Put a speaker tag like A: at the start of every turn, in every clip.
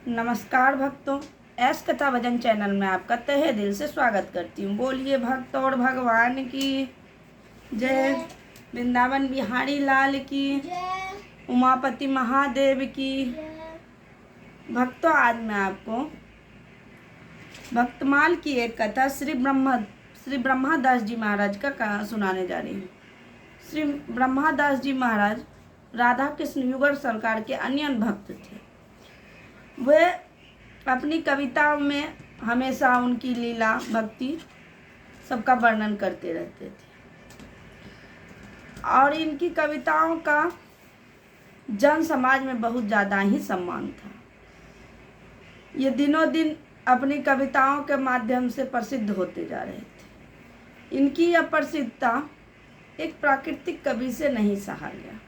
A: नमस्कार भक्तों, एस कथा भजन चैनल में आपका तहे दिल से स्वागत करती हूँ। बोलिए भक्त और भगवान की जय। वृंदावन बिहारी लाल की जय। उमापति महादेव की भक्तों, आज मैं आपको भक्तमाल की एक कथा श्री ब्रह्मादास जी महाराज का सुनाने जा रही हूँ। श्री ब्रह्मादास जी महाराज राधा कृष्ण युगल सरकार के अन्य भक्त थे। वे अपनी कविताओं में हमेशा उनकी लीला भक्ति सबका वर्णन करते रहते थे और इनकी कविताओं का जन समाज में बहुत ज़्यादा ही सम्मान था। ये दिनों दिन अपनी कविताओं के माध्यम से प्रसिद्ध होते जा रहे थे। इनकी यह प्रसिद्धता एक प्राकृतिक कवि से नहीं सहा गया।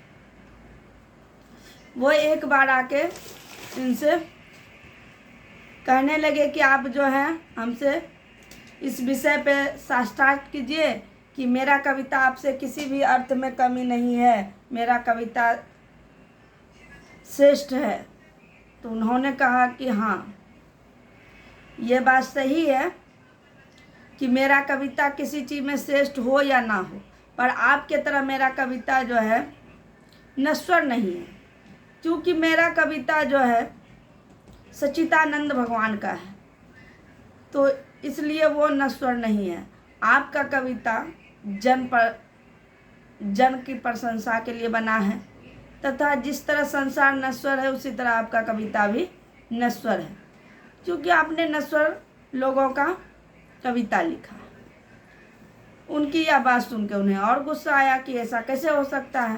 A: वो एक बार आके इनसे कहने लगे कि आप जो है हमसे इस विषय पे साष्टांग कीजिए कि मेरा कविता आपसे किसी भी अर्थ में कमी नहीं है, मेरा कविता श्रेष्ठ है। तो उन्होंने कहा कि हाँ, ये बात सही है कि मेरा कविता किसी चीज़ में श्रेष्ठ हो या ना हो, पर आपके तरह मेरा कविता जो है नश्वर नहीं है, क्योंकि मेरा कविता जो है सच्चिदानंद भगवान का है, तो इसलिए वो नश्वर नहीं है। आपका कविता जन की प्रशंसा के लिए बना है, तथा जिस तरह संसार नश्वर है उसी तरह आपका कविता भी नश्वर है, क्योंकि आपने नश्वर लोगों का कविता लिखा। उनकी यह बात सुन के उन्हें और गुस्सा आया कि ऐसा कैसे हो सकता है।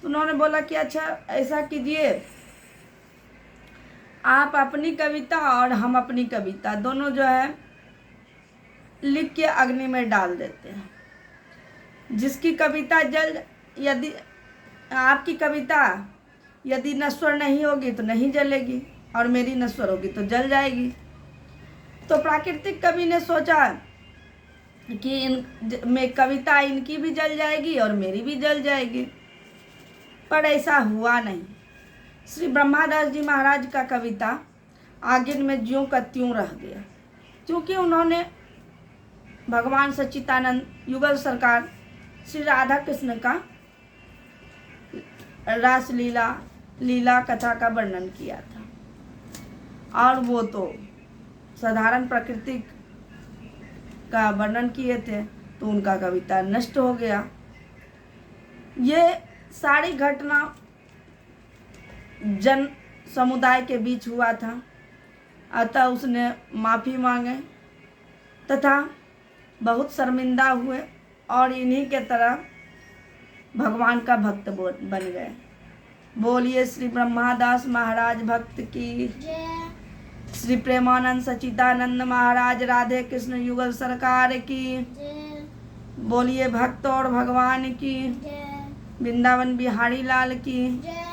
A: तो उन्होंने बोला कि अच्छा ऐसा कीजिए, आप अपनी कविता और हम अपनी कविता दोनों जो है लिख के अग्नि में डाल देते हैं। जिसकी कविता यदि आपकी कविता यदि नश्वर नहीं होगी तो नहीं जलेगी और मेरी नश्वर होगी तो जल जाएगी। तो प्राकृतिक कवि ने सोचा कि में कविता इनकी भी जल जाएगी और मेरी भी जल जाएगी, पर ऐसा हुआ नहीं। श्री ब्रह्मादास जी महाराज का कविता आगिन में ज्यों का त्यों रह गया, क्योंकि उन्होंने भगवान सच्चिदानंद युगल सरकार श्री राधा कृष्ण का रास लीला कथा का वर्णन किया था, और वो तो साधारण प्रकृति का वर्णन किए थे, तो उनका कविता नष्ट हो गया। ये सारी घटना जन समुदाय के बीच हुआ था, अतः उसने माफ़ी मांगे तथा बहुत शर्मिंदा हुए और इन्हीं के तरह भगवान का भक्त बन गए। बोलिए श्री ब्रह्मादास महाराज भक्त की जय। श्री प्रेमानंद सच्चिदानंद महाराज राधे कृष्ण युगल सरकार की जय। बोलिए भक्त और भगवान की जय। वृंदावन बिहारी लाल की जय।